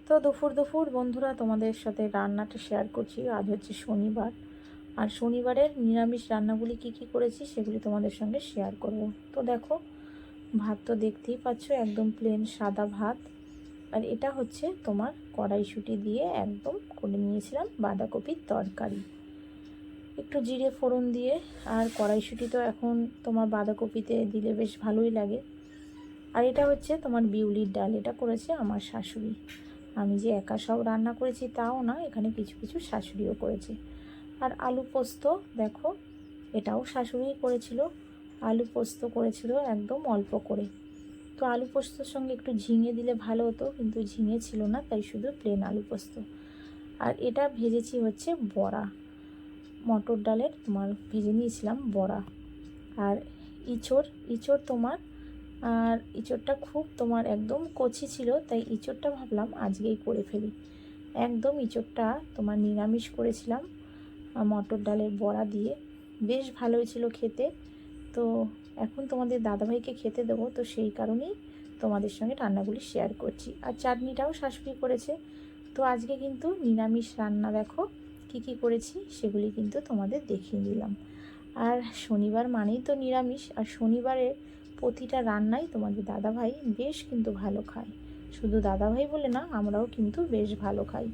তো দুপুর দুপুর বন্ধুরা তোমাদের সাথে রান্নাটা শেয়ার করছি। আজ হচ্ছে শনিবার, আর শনিবারের নিরামিষ রান্নাগুলি কি কি করেছি সেগুলি তোমাদের সঙ্গে শেয়ার করব। তো দেখো, ভাত তো দেখতেই পাচ্ছ, একদম প্লেন সাদা ভাত। আর এটা হচ্ছে তোমার কড়াইশুঁটি দিয়ে একদম করে নিয়েছিলাম বাঁধাকপির তরকারি, একটু জিরে ফোড়ন দিয়ে। আর কড়াইশুঁটি তো এখন তোমার বাঁধাকপিতে দিলে বেশ ভালোই লাগে। আর এটা হচ্ছে তোমার বিউলির ডাল, এটা করেছে আমার শাশুড়ি। আমি যে একা সব রান্না করেছি তাও না, এখানে কিছু কিছু শাশুড়িও করেছে। আর আলু পোস্ত দেখো, এটাও শাশুড়িই করেছিল। আলু পোস্ত করেছিল একদম অল্প করে। তো আলু পোস্তর সঙ্গে একটু ঝিঙে দিলে ভালো হতো, কিন্তু ঝিঙে ছিল না, তাই শুধু প্লেন আলু পোস্ত। আর এটা ভেজেছি হচ্ছে বড়া, মটর ডালের তোমার ভেজে নিয়েছিলাম বড়া। আর ইঁচড় ইঁচড় তোমার, আর ইঁচড়টা খুব তোমার একদম কচি ছিল, তাই ইঁচড়টা ভাবলাম আজকেই করে ফেলি। একদম ইঁচড়টা তোমার নিরামিষ করেছিলাম মটর ডালের বড়া দিয়ে, বেশ ভালো হয়েছিল খেতে। তো এখন তোমাদের দাদাভাইকে খেতে দেবো, তো সেই কারণেই তোমাদের সঙ্গে রান্নাগুলি শেয়ার করছি। আর চাটনিটাও শাশুড়ি করেছে। তো আজকে কিন্তু নিরামিষ রান্না, দেখো কি কি করেছি সেগুলি কিন্তু তোমাদের দেখিয়ে দিলাম। আর শনিবার মানেই তো নিরামিষ, আর শনিবারের প্রতিটা রান্নাই তোমাদের দাদাভাই বেশ কিন্তু ভালো খায়। শুধু দাদাভাই বলে না, আমরাও কিন্তু বেশ ভালো খাই।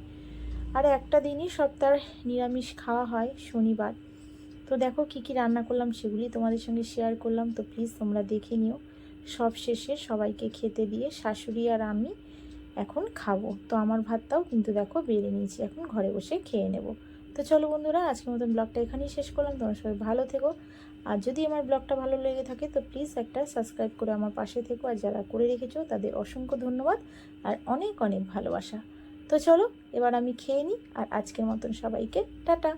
আর একটা দিনই সপ্তাহে নিরামিষ খাওয়া হয়, শনিবার। তো দেখো কি কি রান্না করলাম সেগুলি তোমাদের সঙ্গে শেয়ার করলাম। তো প্লিজ তোমরা দেখে নিও। সব শেষে সবাইকে খেতে দিয়ে শাশুড়ি আর আমি এখন খাবো। তো আমার ভাতটাও কিন্তু দেখো বেড়ে নিয়েছি, এখন ঘরে বসে খেয়ে নেব। তো চলো বন্ধুরা, আজকের মতন ব্লগটা এখানেই শেষ করলাম। তোমরা সবাই ভালো থেকো। আর যদি আমার ব্লগটা ভালো লেগে থাকে তো প্লিজ একটা সাবস্ক্রাইব করে আমার পাশে থেকো। আর যারা করে রেখেছো তাদের অসংখ্য ধন্যবাদ আর অনেক অনেক ভালোবাসা। তো চলো এবার আমি খেয়ে নিই, আর আজকের মতন সবাইকে টাটা।